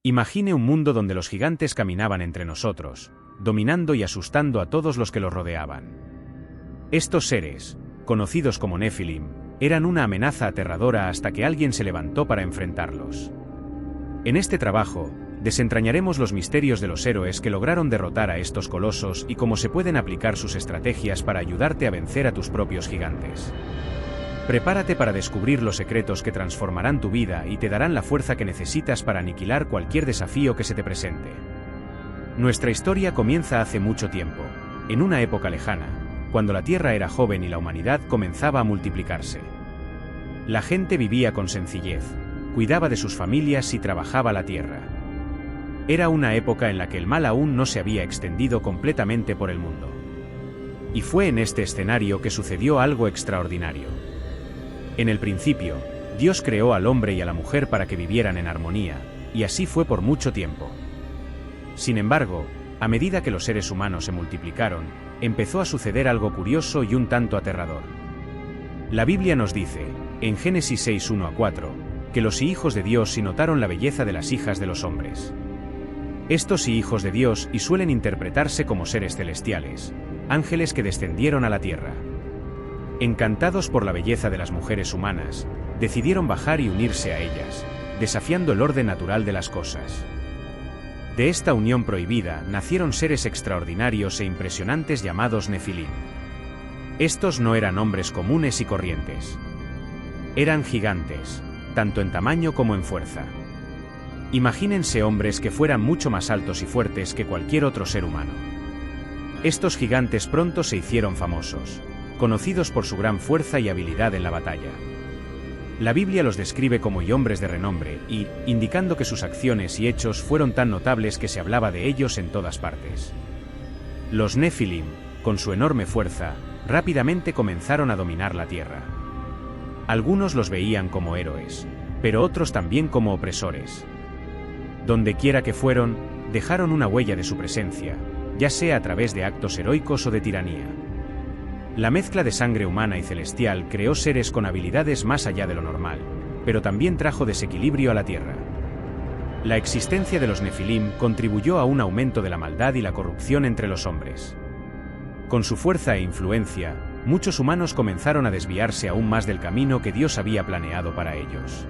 Imagine un mundo donde los gigantes caminaban entre nosotros, dominando y asustando a todos los que los rodeaban. Estos seres, conocidos como Nefilim, eran una amenaza aterradora hasta que alguien se levantó para enfrentarlos. En este trabajo, desentrañaremos los misterios de los héroes que lograron derrotar a estos colosos y cómo se pueden aplicar sus estrategias para ayudarte a vencer a tus propios gigantes. Prepárate para descubrir los secretos que transformarán tu vida y te darán la fuerza que necesitas para aniquilar cualquier desafío que se te presente. Nuestra historia comienza hace mucho tiempo, en una época lejana, cuando la Tierra era joven y la humanidad comenzaba a multiplicarse. La gente vivía con sencillez, cuidaba de sus familias y trabajaba la tierra. Era una época en la que el mal aún no se había extendido completamente por el mundo. Y fue en este escenario que sucedió algo extraordinario. En el principio, Dios creó al hombre y a la mujer para que vivieran en armonía, y así fue por mucho tiempo. Sin embargo, a medida que los seres humanos se multiplicaron, empezó a suceder algo curioso y un tanto aterrador. La Biblia nos dice, en Génesis 6, 1-4, que los hijos de Dios sí notaron la belleza de las hijas de los hombres. Estos hijos de Dios y suelen interpretarse como seres celestiales, ángeles que descendieron a la tierra. Encantados por la belleza de las mujeres humanas, decidieron bajar y unirse a ellas, desafiando el orden natural de las cosas. De esta unión prohibida nacieron seres extraordinarios e impresionantes llamados Nefilim. Estos no eran hombres comunes y corrientes. Eran gigantes, tanto en tamaño como en fuerza. Imagínense hombres que fueran mucho más altos y fuertes que cualquier otro ser humano. Estos gigantes pronto se hicieron famosos, conocidos por su gran fuerza y habilidad en la batalla. La Biblia los describe como hombres de renombre y, indicando que sus acciones y hechos fueron tan notables que se hablaba de ellos en todas partes. Los Nefilim, con su enorme fuerza, rápidamente comenzaron a dominar la tierra. Algunos los veían como héroes, pero otros también como opresores. Donde quiera que fueron, dejaron una huella de su presencia, ya sea a través de actos heroicos o de tiranía. La mezcla de sangre humana y celestial creó seres con habilidades más allá de lo normal, pero también trajo desequilibrio a la tierra. La existencia de los Nefilim contribuyó a un aumento de la maldad y la corrupción entre los hombres. Con su fuerza e influencia, muchos humanos comenzaron a desviarse aún más del camino que Dios había planeado para ellos.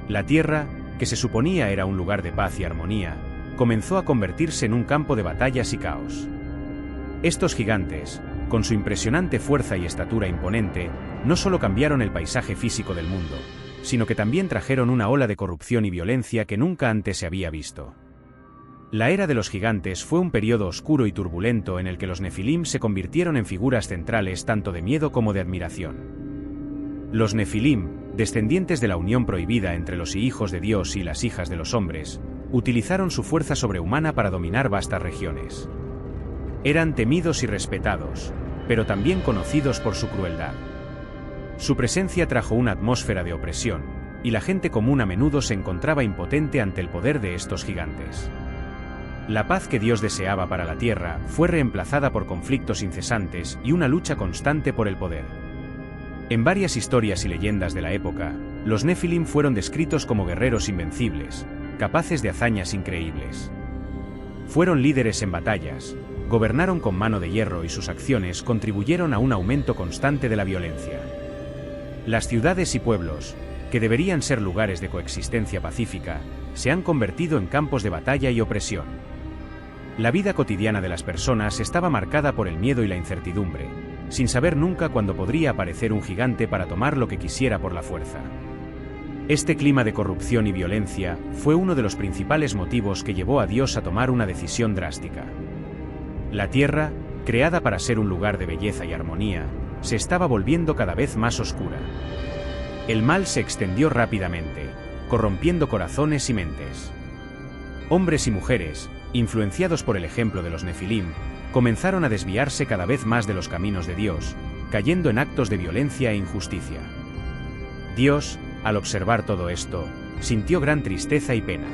La tierra, que se suponía era un lugar de paz y armonía, comenzó a convertirse en un campo de batallas y caos. Estos gigantes, con su impresionante fuerza y estatura imponente, no solo cambiaron el paisaje físico del mundo, sino que también trajeron una ola de corrupción y violencia que nunca antes se había visto. La era de los gigantes fue un periodo oscuro y turbulento en el que los Nefilim se convirtieron en figuras centrales tanto de miedo como de admiración. Los Nefilim, descendientes de la unión prohibida entre los hijos de Dios y las hijas de los hombres, utilizaron su fuerza sobrehumana para dominar vastas regiones. Eran temidos y respetados, pero también conocidos por su crueldad. Su presencia trajo una atmósfera de opresión, y la gente común a menudo se encontraba impotente ante el poder de estos gigantes. La paz que Dios deseaba para la tierra fue reemplazada por conflictos incesantes y una lucha constante por el poder. En varias historias y leyendas de la época, los Nefilim fueron descritos como guerreros invencibles, capaces de hazañas increíbles. Fueron líderes en batallas, gobernaron con mano de hierro y sus acciones contribuyeron a un aumento constante de la violencia. Las ciudades y pueblos, que deberían ser lugares de coexistencia pacífica, se han convertido en campos de batalla y opresión. La vida cotidiana de las personas estaba marcada por el miedo y la incertidumbre, sin saber nunca cuándo podría aparecer un gigante para tomar lo que quisiera por la fuerza. Este clima de corrupción y violencia fue uno de los principales motivos que llevó a Dios a tomar una decisión drástica. La tierra, creada para ser un lugar de belleza y armonía, se estaba volviendo cada vez más oscura. El mal se extendió rápidamente, corrompiendo corazones y mentes. Hombres y mujeres, influenciados por el ejemplo de los Nefilim, comenzaron a desviarse cada vez más de los caminos de Dios, cayendo en actos de violencia e injusticia. Dios, al observar todo esto, sintió gran tristeza y pena.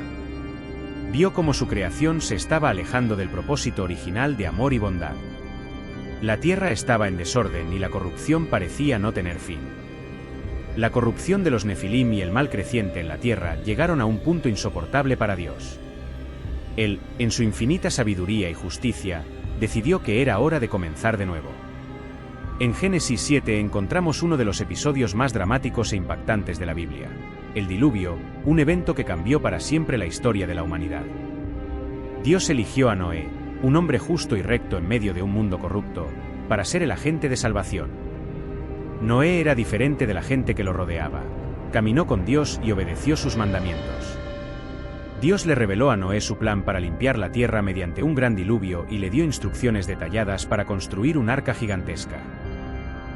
Vio cómo su creación se estaba alejando del propósito original de amor y bondad. La tierra estaba en desorden y la corrupción parecía no tener fin. La corrupción de los Nefilim y el mal creciente en la tierra llegaron a un punto insoportable para Dios. Él, en su infinita sabiduría y justicia, decidió que era hora de comenzar de nuevo. En Génesis 7 encontramos uno de los episodios más dramáticos e impactantes de la Biblia: el diluvio, un evento que cambió para siempre la historia de la humanidad. Dios eligió a Noé, un hombre justo y recto en medio de un mundo corrupto, para ser el agente de salvación. Noé era diferente de la gente que lo rodeaba. Caminó con Dios y obedeció sus mandamientos. Dios le reveló a Noé su plan para limpiar la tierra mediante un gran diluvio y le dio instrucciones detalladas para construir un arca gigantesca.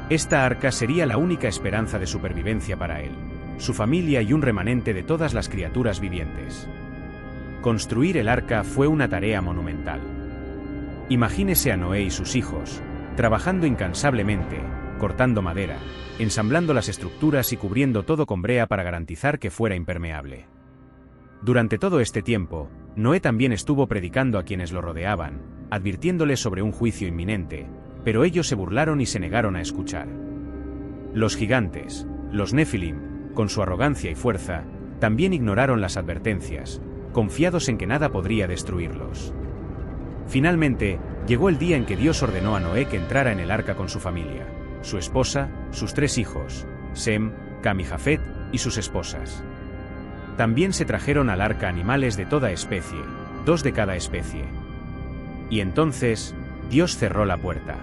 Esta arca sería la única esperanza de supervivencia para él, su familia y un remanente de todas las criaturas vivientes. Construir el arca fue una tarea monumental. Imagínese a Noé y sus hijos, trabajando incansablemente, cortando madera, ensamblando las estructuras y cubriendo todo con brea para garantizar que fuera impermeable. Durante todo este tiempo, Noé también estuvo predicando a quienes lo rodeaban, advirtiéndoles sobre un juicio inminente, pero ellos se burlaron y se negaron a escuchar. Los gigantes, los Nefilim, con su arrogancia y fuerza, también ignoraron las advertencias, confiados en que nada podría destruirlos. Finalmente, llegó el día en que Dios ordenó a Noé que entrara en el arca con su familia, su esposa, sus 3 hijos, Sem, Cam y Jafet, y sus esposas. También se trajeron al arca animales de toda especie, 2 de cada especie. Y entonces, Dios cerró la puerta.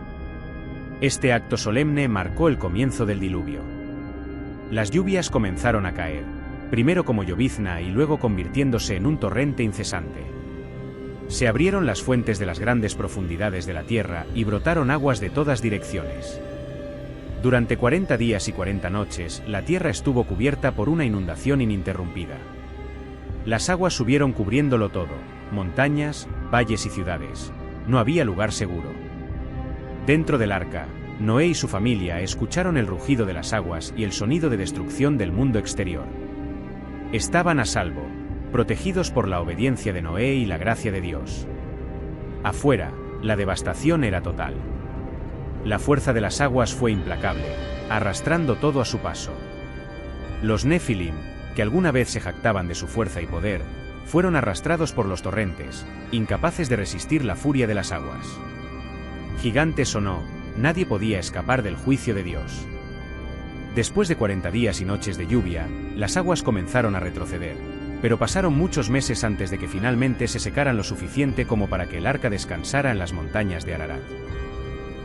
Este acto solemne marcó el comienzo del diluvio. Las lluvias comenzaron a caer, primero como llovizna y luego convirtiéndose en un torrente incesante. Se abrieron las fuentes de las grandes profundidades de la tierra y brotaron aguas de todas direcciones. Durante 40 días y 40 noches, la tierra estuvo cubierta por una inundación ininterrumpida. Las aguas subieron cubriéndolo todo, montañas, valles y ciudades. No había lugar seguro. Dentro del arca, Noé y su familia escucharon el rugido de las aguas y el sonido de destrucción del mundo exterior. Estaban a salvo, protegidos por la obediencia de Noé y la gracia de Dios. Afuera, la devastación era total. La fuerza de las aguas fue implacable, arrastrando todo a su paso. Los Nefilim, que alguna vez se jactaban de su fuerza y poder, fueron arrastrados por los torrentes, incapaces de resistir la furia de las aguas. Gigantes o no, nadie podía escapar del juicio de Dios. Después de 40 días y noches de lluvia, las aguas comenzaron a retroceder, pero pasaron muchos meses antes de que finalmente se secaran lo suficiente como para que el arca descansara en las montañas de Ararat.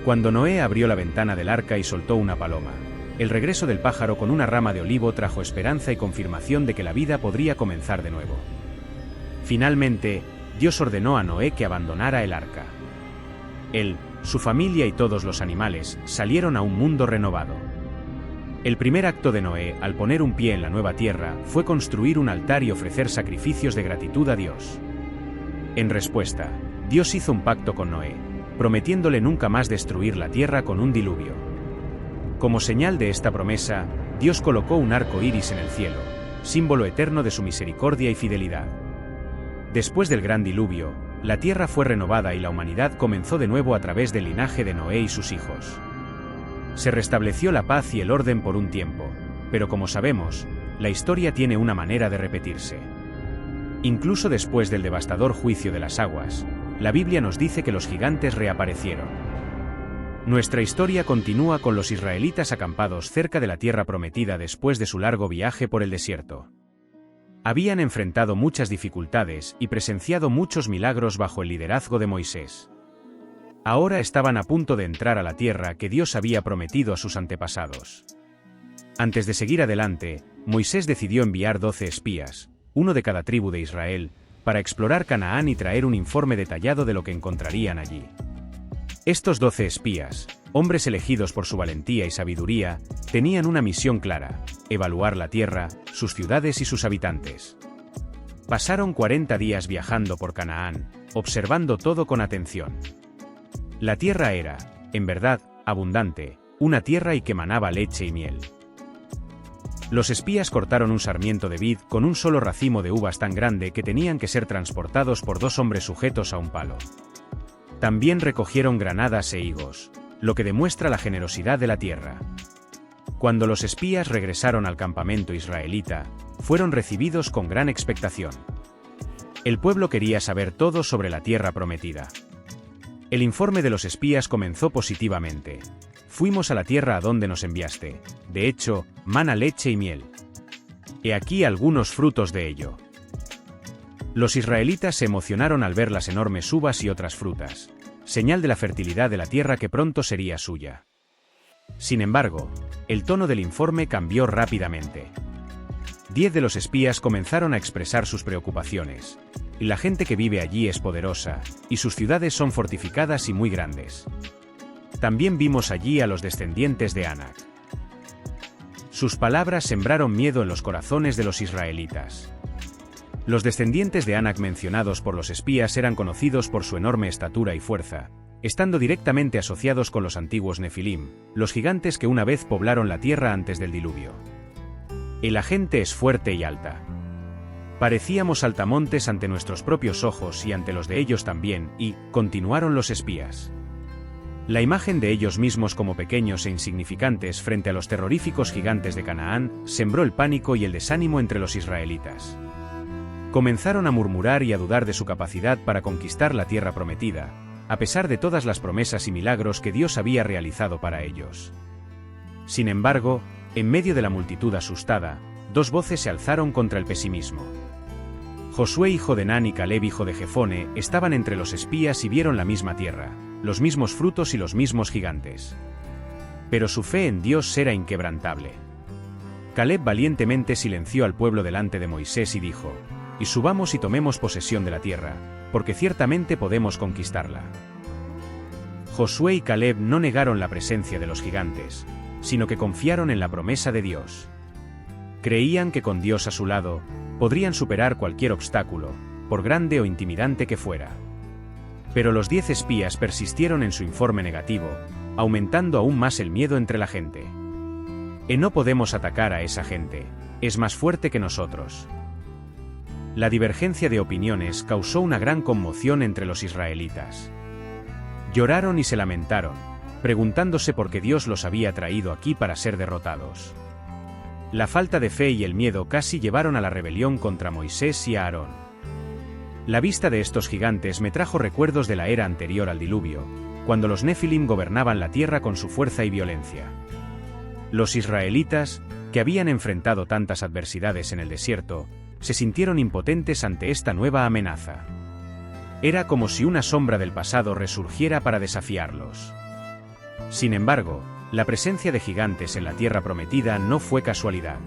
Cuando Noé abrió la ventana del arca y soltó una paloma, el regreso del pájaro con una rama de olivo trajo esperanza y confirmación de que la vida podría comenzar de nuevo. Finalmente, Dios ordenó a Noé que abandonara el arca. Él, su familia y todos los animales salieron a un mundo renovado. El primer acto de Noé, al poner un pie en la nueva tierra, fue construir un altar y ofrecer sacrificios de gratitud a Dios. En respuesta, Dios hizo un pacto con Noé, prometiéndole nunca más destruir la tierra con un diluvio. Como señal de esta promesa, Dios colocó un arco iris en el cielo, símbolo eterno de su misericordia y fidelidad. Después del gran diluvio, la tierra fue renovada y la humanidad comenzó de nuevo a través del linaje de Noé y sus hijos. Se restableció la paz y el orden por un tiempo, pero como sabemos, la historia tiene una manera de repetirse. Incluso después del devastador juicio de las aguas, la Biblia nos dice que los gigantes reaparecieron. Nuestra historia continúa con los israelitas acampados cerca de la tierra prometida después de su largo viaje por el desierto. Habían enfrentado muchas dificultades y presenciado muchos milagros bajo el liderazgo de Moisés. Ahora estaban a punto de entrar a la tierra que Dios había prometido a sus antepasados. Antes de seguir adelante, Moisés decidió enviar 12 espías, uno de cada tribu de Israel, para explorar Canaán y traer un informe detallado de lo que encontrarían allí. Estos 12 espías, hombres elegidos por su valentía y sabiduría, tenían una misión clara: evaluar la tierra, sus ciudades y sus habitantes. Pasaron 40 días viajando por Canaán, observando todo con atención. La tierra era, en verdad, abundante, una tierra y que manaba leche y miel. Los espías cortaron un sarmiento de vid con un solo racimo de uvas tan grande que tenían que ser transportados por 2 hombres sujetos a un palo. También recogieron granadas e higos, lo que demuestra la generosidad de la tierra. Cuando los espías regresaron al campamento israelita, fueron recibidos con gran expectación. El pueblo quería saber todo sobre la tierra prometida. El informe de los espías comenzó positivamente. Fuimos a la tierra a donde nos enviaste. De hecho, mana leche y miel. He aquí algunos frutos de ello. Los israelitas se emocionaron al ver las enormes uvas y otras frutas, señal de la fertilidad de la tierra que pronto sería suya. Sin embargo, el tono del informe cambió rápidamente. 10 de los espías comenzaron a expresar sus preocupaciones. La gente que vive allí es poderosa, y sus ciudades son fortificadas y muy grandes. También vimos allí a los descendientes de Anak. Sus palabras sembraron miedo en los corazones de los israelitas. Los descendientes de Anak mencionados por los espías eran conocidos por su enorme estatura y fuerza, estando directamente asociados con los antiguos Nefilim, los gigantes que una vez poblaron la tierra antes del diluvio. La gente es fuerte y alta. Parecíamos saltamontes ante nuestros propios ojos y ante los de ellos también, y continuaron los espías. La imagen de ellos mismos como pequeños e insignificantes frente a los terroríficos gigantes de Canaán sembró el pánico y el desánimo entre los israelitas. Comenzaron a murmurar y a dudar de su capacidad para conquistar la tierra prometida, a pesar de todas las promesas y milagros que Dios había realizado para ellos. Sin embargo, en medio de la multitud asustada, dos voces se alzaron contra el pesimismo. Josué hijo de Nun y Caleb hijo de Jefone estaban entre los espías y vieron la misma tierra, los mismos frutos y los mismos gigantes. Pero su fe en Dios era inquebrantable. Caleb valientemente silenció al pueblo delante de Moisés y dijo: «Y subamos y tomemos posesión de la tierra, porque ciertamente podemos conquistarla». Josué y Caleb no negaron la presencia de los gigantes, sino que confiaron en la promesa de Dios. Creían que con Dios a su lado, podrían superar cualquier obstáculo, por grande o intimidante que fuera. Pero los 10 espías persistieron en su informe negativo, aumentando aún más el miedo entre la gente. No podemos atacar a esa gente, es más fuerte que nosotros. La divergencia de opiniones causó una gran conmoción entre los israelitas. Lloraron y se lamentaron, preguntándose por qué Dios los había traído aquí para ser derrotados. La falta de fe y el miedo casi llevaron a la rebelión contra Moisés y Aarón. La vista de estos gigantes me trajo recuerdos de la era anterior al diluvio, cuando los Nefilim gobernaban la tierra con su fuerza y violencia. Los israelitas, que habían enfrentado tantas adversidades en el desierto, se sintieron impotentes ante esta nueva amenaza. Era como si una sombra del pasado resurgiera para desafiarlos. Sin embargo, la presencia de gigantes en la tierra prometida no fue casualidad.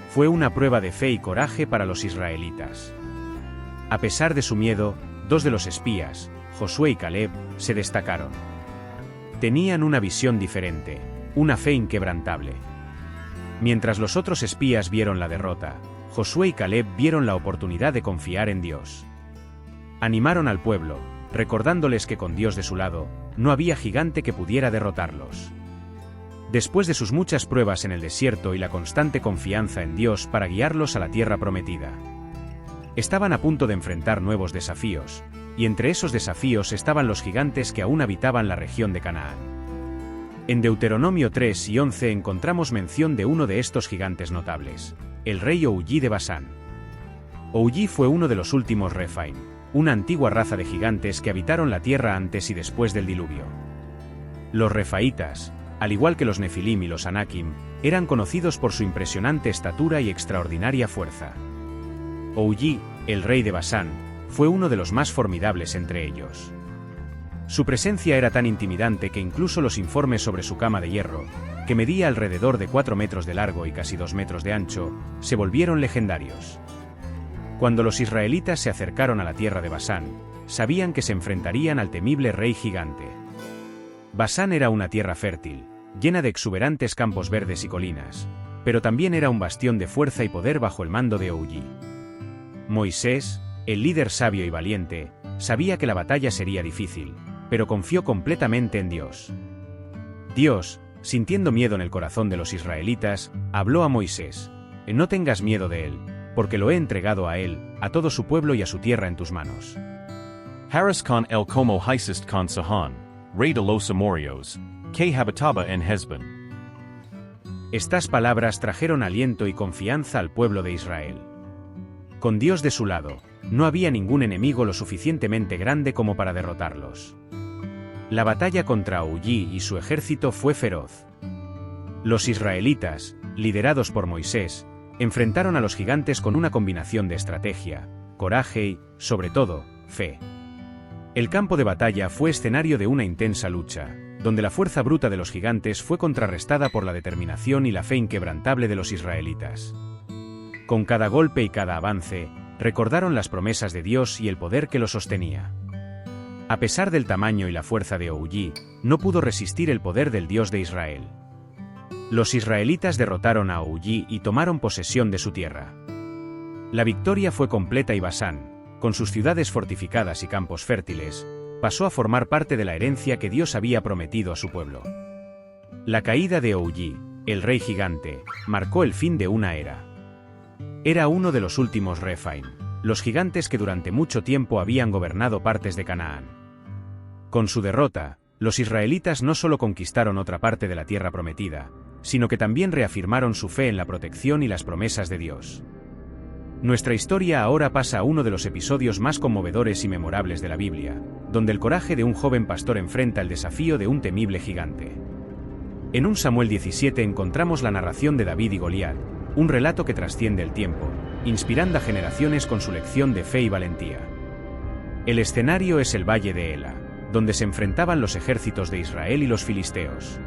Fue una prueba de fe y coraje para los israelitas. A pesar de su miedo, 2 de los espías, Josué y Caleb, se destacaron. Tenían una visión diferente, una fe inquebrantable. Mientras los otros espías vieron la derrota, Josué y Caleb vieron la oportunidad de confiar en Dios. Animaron al pueblo, recordándoles que con Dios de su lado, no había gigante que pudiera derrotarlos. Después de sus muchas pruebas en el desierto y la constante confianza en Dios para guiarlos a la tierra prometida, estaban a punto de enfrentar nuevos desafíos, y entre esos desafíos estaban los gigantes que aún habitaban la región de Canaán. En Deuteronomio 3 y 11 encontramos mención de uno de estos gigantes notables, el rey Ogi de Basán. Ogi fue uno de los últimos Rephaim, una antigua raza de gigantes que habitaron la tierra antes y después del diluvio. Los Rephaitas, al igual que los Nefilim y los Anakim, eran conocidos por su impresionante estatura y extraordinaria fuerza. Ogi, el rey de Basán, fue uno de los más formidables entre ellos. Su presencia era tan intimidante que incluso los informes sobre su cama de hierro, que medía alrededor de 4 metros de largo y casi 2 metros de ancho, se volvieron legendarios. Cuando los israelitas se acercaron a la tierra de Basán, sabían que se enfrentarían al temible rey gigante. Basán era una tierra fértil, llena de exuberantes campos verdes y colinas, pero también era un bastión de fuerza y poder bajo el mando de Ogi. Moisés, el líder sabio y valiente, sabía que la batalla sería difícil, pero confió completamente en Dios. Dios, sintiendo miedo en el corazón de los israelitas, habló a Moisés: «No tengas miedo de él, porque lo he entregado a él, a todo su pueblo y a su tierra en tus manos». Harris con el como hiciste con Sihon, rey de los amorreos, que habitaba en Hesbon. Estas palabras trajeron aliento y confianza al pueblo de Israel. Con Dios de su lado, no había ningún enemigo lo suficientemente grande como para derrotarlos. La batalla contra Aullí y su ejército fue feroz. Los israelitas, liderados por Moisés, enfrentaron a los gigantes con una combinación de estrategia, coraje y, sobre todo, fe. El campo de batalla fue escenario de una intensa lucha, donde la fuerza bruta de los gigantes fue contrarrestada por la determinación y la fe inquebrantable de los israelitas. Con cada golpe y cada avance, recordaron las promesas de Dios y el poder que lo sostenía. A pesar del tamaño y la fuerza de Aullí, no pudo resistir el poder del Dios de Israel. Los israelitas derrotaron a Aullí y tomaron posesión de su tierra. La victoria fue completa y Basán, con sus ciudades fortificadas y campos fértiles, pasó a formar parte de la herencia que Dios había prometido a su pueblo. La caída de Aullí, el rey gigante, marcó el fin de una era. Era uno de los últimos Rephaim, los gigantes que durante mucho tiempo habían gobernado partes de Canaán. Con su derrota, los israelitas no solo conquistaron otra parte de la tierra prometida, sino que también reafirmaron su fe en la protección y las promesas de Dios. Nuestra historia ahora pasa a uno de los episodios más conmovedores y memorables de la Biblia, donde el coraje de un joven pastor enfrenta el desafío de un temible gigante. En 1 Samuel 17 encontramos la narración de David y Goliat, un relato que trasciende el tiempo, inspirando a generaciones con su lección de fe y valentía. El escenario es el valle de Ela, donde se enfrentaban los ejércitos de Israel y los filisteos.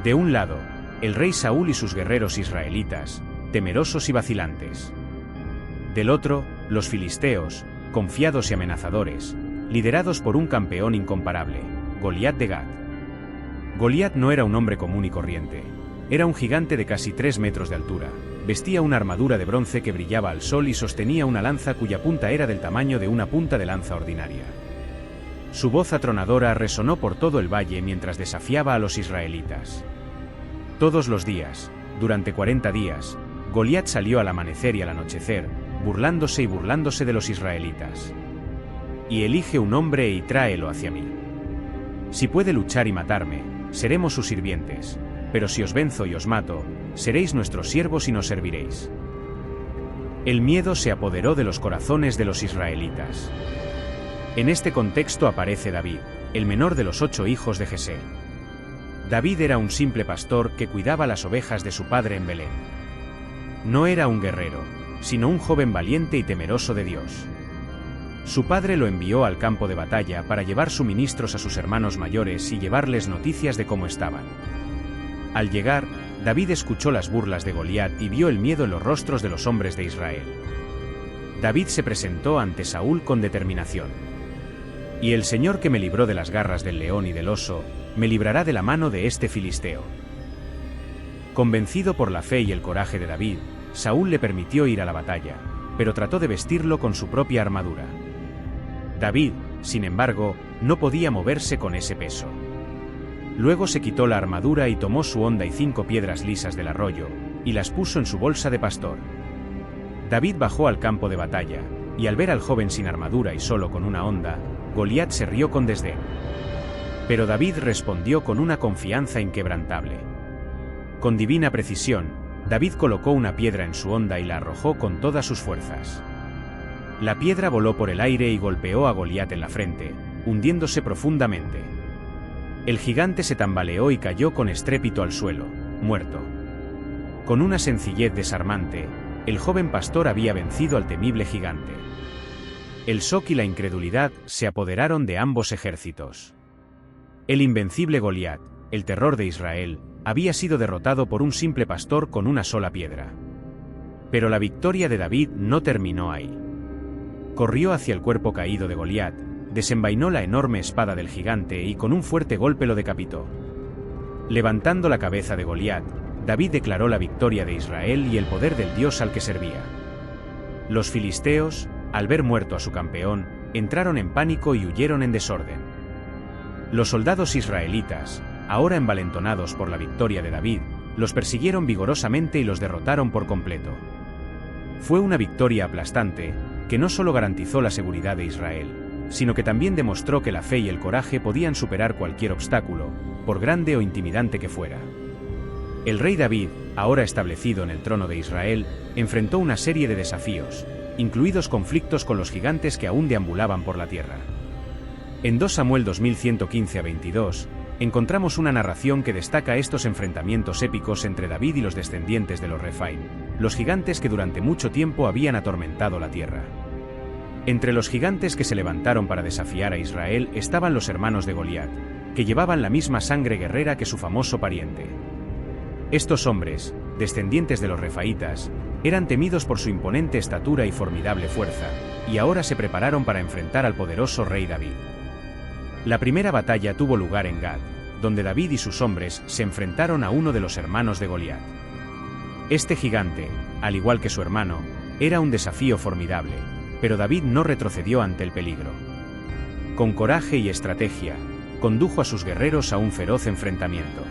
De un lado, el rey Saúl y sus guerreros israelitas, temerosos y vacilantes. Del otro, los filisteos, confiados y amenazadores, liderados por un campeón incomparable, Goliat de Gat. Goliat no era un hombre común y corriente. Era un gigante de casi 3 metros de altura, vestía una armadura de bronce que brillaba al sol y sostenía una lanza cuya punta era del tamaño de una punta de lanza ordinaria. Su voz atronadora resonó por todo el valle mientras desafiaba a los israelitas. Todos los días, durante 40 días, Goliat salió al amanecer y al anochecer, burlándose de los israelitas. Y elige un hombre y tráelo hacia mí. Si puede luchar y matarme, seremos sus sirvientes, pero si os venzo y os mato, seréis nuestros siervos y nos serviréis. El miedo se apoderó de los corazones de los israelitas. En este contexto aparece David, el menor de los 8 hijos de Jesé. David era un simple pastor que cuidaba las ovejas de su padre en Belén. No era un guerrero, sino un joven valiente y temeroso de Dios. Su padre lo envió al campo de batalla para llevar suministros a sus hermanos mayores y llevarles noticias de cómo estaban. Al llegar, David escuchó las burlas de Goliat y vio el miedo en los rostros de los hombres de Israel. David se presentó ante Saúl con determinación. Y el Señor que me libró de las garras del león y del oso, me librará de la mano de este filisteo. Convencido por la fe y el coraje de David, Saúl le permitió ir a la batalla, pero trató de vestirlo con su propia armadura. David, sin embargo, no podía moverse con ese peso. Luego se quitó la armadura y tomó su honda y 5 piedras lisas del arroyo, y las puso en su bolsa de pastor. David bajó al campo de batalla, y al ver al joven sin armadura y solo con una honda, Goliat se rió con desdén. Pero David respondió con una confianza inquebrantable. Con divina precisión, David colocó una piedra en su honda y la arrojó con todas sus fuerzas. La piedra voló por el aire y golpeó a Goliat en la frente, hundiéndose profundamente. El gigante se tambaleó y cayó con estrépito al suelo, muerto. Con una sencillez desarmante, el joven pastor había vencido al temible gigante. El shock y la incredulidad se apoderaron de ambos ejércitos. El invencible Goliat, el terror de Israel, había sido derrotado por un simple pastor con una sola piedra. Pero la victoria de David no terminó ahí. Corrió hacia el cuerpo caído de Goliat, desenvainó la enorme espada del gigante y con un fuerte golpe lo decapitó. Levantando la cabeza de Goliat, David declaró la victoria de Israel y el poder del Dios al que servía. Los filisteos, al ver muerto a su campeón, entraron en pánico y huyeron en desorden. Los soldados israelitas, ahora envalentonados por la victoria de David, los persiguieron vigorosamente y los derrotaron por completo. Fue una victoria aplastante, que no solo garantizó la seguridad de Israel, sino que también demostró que la fe y el coraje podían superar cualquier obstáculo, por grande o intimidante que fuera. El rey David, ahora establecido en el trono de Israel, enfrentó una serie de desafíos, incluidos conflictos con los gigantes que aún deambulaban por la tierra. En 2 Samuel 2115-22, encontramos una narración que destaca estos enfrentamientos épicos entre David y los descendientes de los Rephaim, los gigantes que durante mucho tiempo habían atormentado la tierra. Entre los gigantes que se levantaron para desafiar a Israel estaban los hermanos de Goliat, que llevaban la misma sangre guerrera que su famoso pariente. Estos hombres, descendientes de los refaítas, eran temidos por su imponente estatura y formidable fuerza, y ahora se prepararon para enfrentar al poderoso rey David. La primera batalla tuvo lugar en Gad, donde David y sus hombres se enfrentaron a uno de los hermanos de Goliat. Este gigante, al igual que su hermano, era un desafío formidable, pero David no retrocedió ante el peligro. Con coraje y estrategia, condujo a sus guerreros a un feroz enfrentamiento.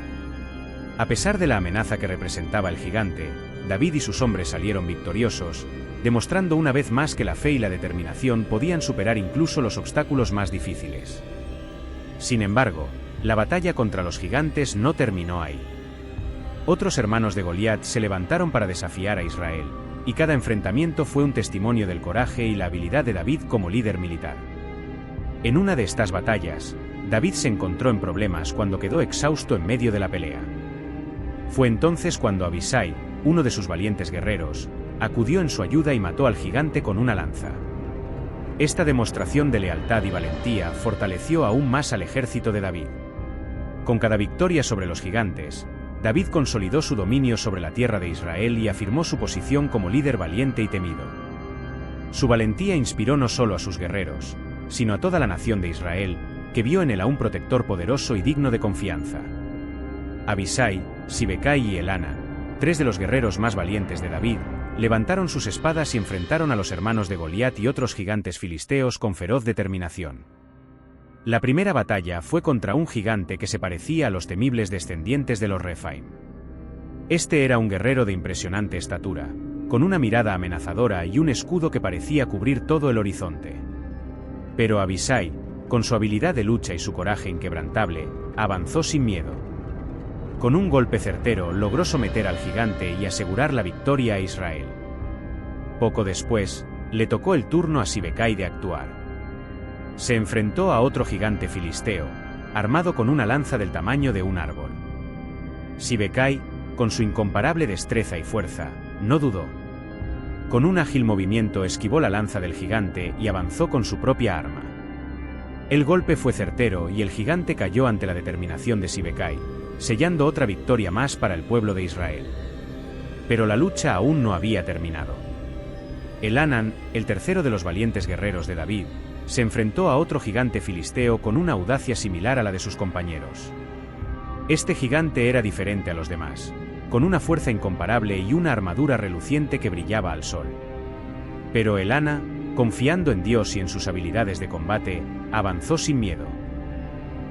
A pesar de la amenaza que representaba el gigante, David y sus hombres salieron victoriosos, demostrando una vez más que la fe y la determinación podían superar incluso los obstáculos más difíciles. Sin embargo, la batalla contra los gigantes no terminó ahí. Otros hermanos de Goliat se levantaron para desafiar a Israel, y cada enfrentamiento fue un testimonio del coraje y la habilidad de David como líder militar. En una de estas batallas, David se encontró en problemas cuando quedó exhausto en medio de la pelea. Fue entonces cuando Abisai, uno de sus valientes guerreros, acudió en su ayuda y mató al gigante con una lanza. Esta demostración de lealtad y valentía fortaleció aún más al ejército de David. Con cada victoria sobre los gigantes, David consolidó su dominio sobre la tierra de Israel y afirmó su posición como líder valiente y temido. Su valentía inspiró no solo a sus guerreros, sino a toda la nación de Israel, que vio en él a un protector poderoso y digno de confianza. Abisai, Sibecai y Elhanan, 3 de los guerreros más valientes de David, levantaron sus espadas y enfrentaron a los hermanos de Goliat y otros gigantes filisteos con feroz determinación. La primera batalla fue contra un gigante que se parecía a los temibles descendientes de los Rephaim. Este era un guerrero de impresionante estatura, con una mirada amenazadora y un escudo que parecía cubrir todo el horizonte. Pero Abisai, con su habilidad de lucha y su coraje inquebrantable, avanzó sin miedo. Con un golpe certero logró someter al gigante y asegurar la victoria a Israel. Poco después, le tocó el turno a Sibecai de actuar. Se enfrentó a otro gigante filisteo, armado con una lanza del tamaño de un árbol. Sibecai, con su incomparable destreza y fuerza, no dudó. Con un ágil movimiento esquivó la lanza del gigante y avanzó con su propia arma. El golpe fue certero y el gigante cayó ante la determinación de Sibecai, sellando otra victoria más para el pueblo de Israel. Pero la lucha aún no había terminado. Elhanan, el tercero de los valientes guerreros de David, se enfrentó a otro gigante filisteo con una audacia similar a la de sus compañeros. Este gigante era diferente a los demás, con una fuerza incomparable y una armadura reluciente que brillaba al sol. Pero Elhanan, confiando en Dios y en sus habilidades de combate, avanzó sin miedo.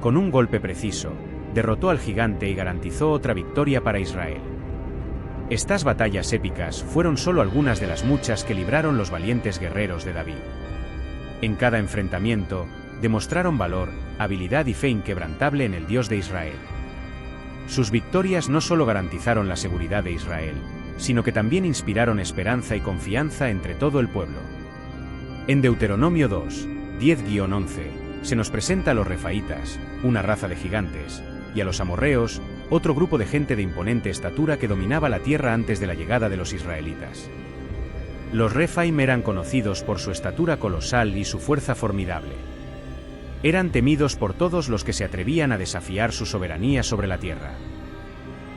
Con un golpe preciso, derrotó al gigante y garantizó otra victoria para Israel. Estas batallas épicas fueron solo algunas de las muchas que libraron los valientes guerreros de David. En cada enfrentamiento, demostraron valor, habilidad y fe inquebrantable en el Dios de Israel. Sus victorias no solo garantizaron la seguridad de Israel, sino que también inspiraron esperanza y confianza entre todo el pueblo. En Deuteronomio 2, 10-11, se nos presenta a los refaítas, una raza de gigantes, y a los amorreos, otro grupo de gente de imponente estatura que dominaba la tierra antes de la llegada de los israelitas. Los Rephaim eran conocidos por su estatura colosal y su fuerza formidable. Eran temidos por todos los que se atrevían a desafiar su soberanía sobre la tierra.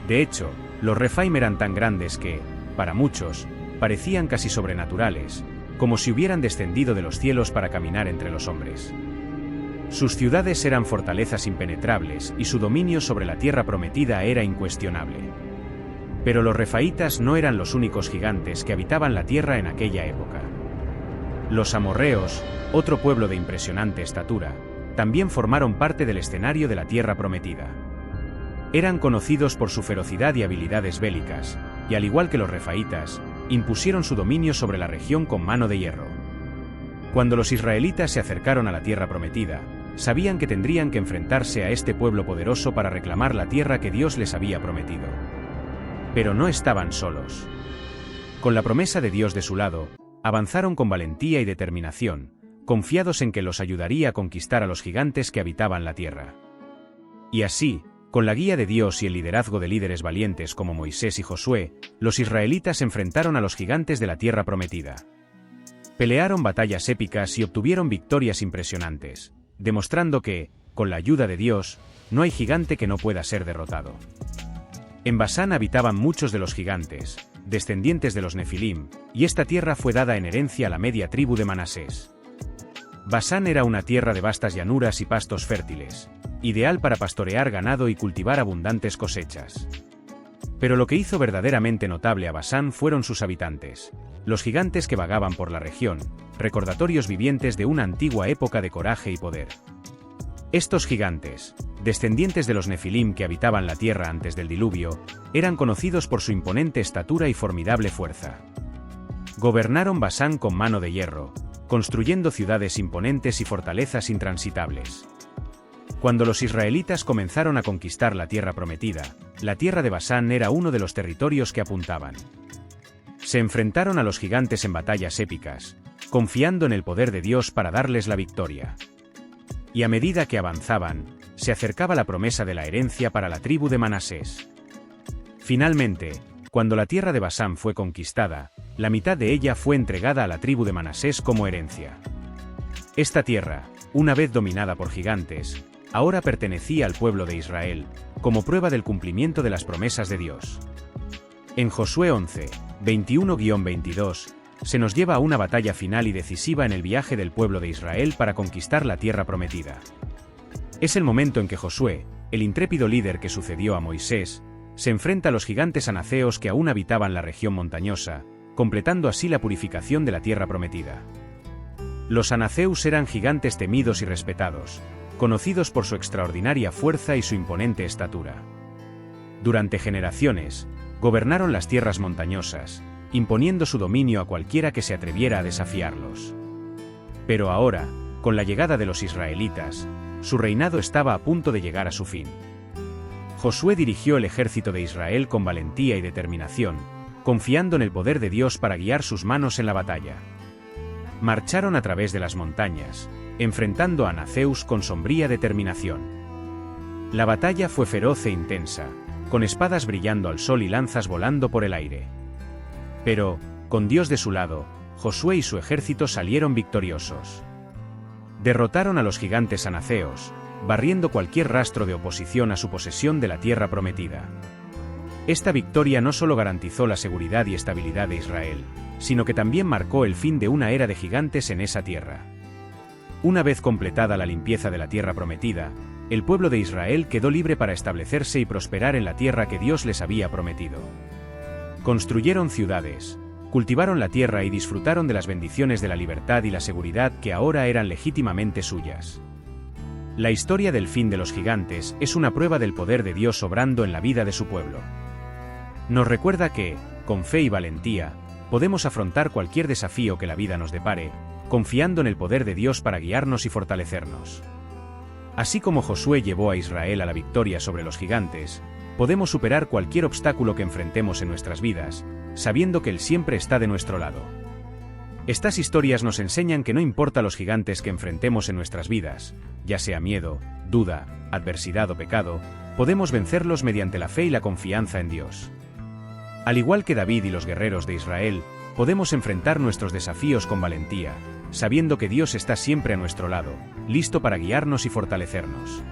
De hecho, los Rephaim eran tan grandes que, para muchos, parecían casi sobrenaturales, como si hubieran descendido de los cielos para caminar entre los hombres. Sus ciudades eran fortalezas impenetrables y su dominio sobre la tierra prometida era incuestionable. Pero los refaítas no eran los únicos gigantes que habitaban la tierra en aquella época. Los amorreos, otro pueblo de impresionante estatura, también formaron parte del escenario de la tierra prometida. Eran conocidos por su ferocidad y habilidades bélicas, y al igual que los refaítas, impusieron su dominio sobre la región con mano de hierro. Cuando los israelitas se acercaron a la tierra prometida, sabían que tendrían que enfrentarse a este pueblo poderoso para reclamar la tierra que Dios les había prometido. Pero no estaban solos. Con la promesa de Dios de su lado, avanzaron con valentía y determinación, confiados en que los ayudaría a conquistar a los gigantes que habitaban la tierra. Y así, con la guía de Dios y el liderazgo de líderes valientes como Moisés y Josué, los israelitas se enfrentaron a los gigantes de la tierra prometida. Pelearon batallas épicas y obtuvieron victorias impresionantes, demostrando que, con la ayuda de Dios, no hay gigante que no pueda ser derrotado. En Basán habitaban muchos de los gigantes, descendientes de los Nefilim, y esta tierra fue dada en herencia a la media tribu de Manasés. Basán era una tierra de vastas llanuras y pastos fértiles, ideal para pastorear ganado y cultivar abundantes cosechas. Pero lo que hizo verdaderamente notable a Basán fueron sus habitantes, los gigantes que vagaban por la región, recordatorios vivientes de una antigua época de coraje y poder. Estos gigantes, descendientes de los Nefilim que habitaban la tierra antes del diluvio, eran conocidos por su imponente estatura y formidable fuerza. Gobernaron Basán con mano de hierro, construyendo ciudades imponentes y fortalezas intransitables. Cuando los israelitas comenzaron a conquistar la tierra prometida, la tierra de Basán era uno de los territorios que apuntaban. Se enfrentaron a los gigantes en batallas épicas, confiando en el poder de Dios para darles la victoria. Y a medida que avanzaban, se acercaba la promesa de la herencia para la tribu de Manasés. Finalmente, cuando la tierra de Basán fue conquistada, la mitad de ella fue entregada a la tribu de Manasés como herencia. Esta tierra, una vez dominada por gigantes, ahora pertenecía al pueblo de Israel, como prueba del cumplimiento de las promesas de Dios. En Josué 11, 21-22, se nos lleva a una batalla final y decisiva en el viaje del pueblo de Israel para conquistar la tierra prometida. Es el momento en que Josué, el intrépido líder que sucedió a Moisés, se enfrenta a los gigantes anaceos que aún habitaban la región montañosa, completando así la purificación de la tierra prometida. Los anaceus eran gigantes temidos y respetados, conocidos por su extraordinaria fuerza y su imponente estatura. Durante generaciones, gobernaron las tierras montañosas, imponiendo su dominio a cualquiera que se atreviera a desafiarlos. Pero ahora, con la llegada de los israelitas, su reinado estaba a punto de llegar a su fin. Josué dirigió el ejército de Israel con valentía y determinación, confiando en el poder de Dios para guiar sus manos en la batalla. Marcharon a través de las montañas, enfrentando a anaceus con sombría determinación. La batalla fue feroz e intensa, con espadas brillando al sol y lanzas volando por el aire. Pero, con Dios de su lado, Josué y su ejército salieron victoriosos. Derrotaron a los gigantes anaceos, barriendo cualquier rastro de oposición a su posesión de la tierra prometida. Esta victoria no solo garantizó la seguridad y estabilidad de Israel, sino que también marcó el fin de una era de gigantes en esa tierra. Una vez completada la limpieza de la tierra prometida, el pueblo de Israel quedó libre para establecerse y prosperar en la tierra que Dios les había prometido. Construyeron ciudades, cultivaron la tierra y disfrutaron de las bendiciones de la libertad y la seguridad que ahora eran legítimamente suyas. La historia del fin de los gigantes es una prueba del poder de Dios obrando en la vida de su pueblo. Nos recuerda que, con fe y valentía, podemos afrontar cualquier desafío que la vida nos depare, confiando en el poder de Dios para guiarnos y fortalecernos. Así como Josué llevó a Israel a la victoria sobre los gigantes, podemos superar cualquier obstáculo que enfrentemos en nuestras vidas, sabiendo que Él siempre está de nuestro lado. Estas historias nos enseñan que no importa los gigantes que enfrentemos en nuestras vidas, ya sea miedo, duda, adversidad o pecado, podemos vencerlos mediante la fe y la confianza en Dios. Al igual que David y los guerreros de Israel, podemos enfrentar nuestros desafíos con valentía, sabiendo que Dios está siempre a nuestro lado, listo para guiarnos y fortalecernos.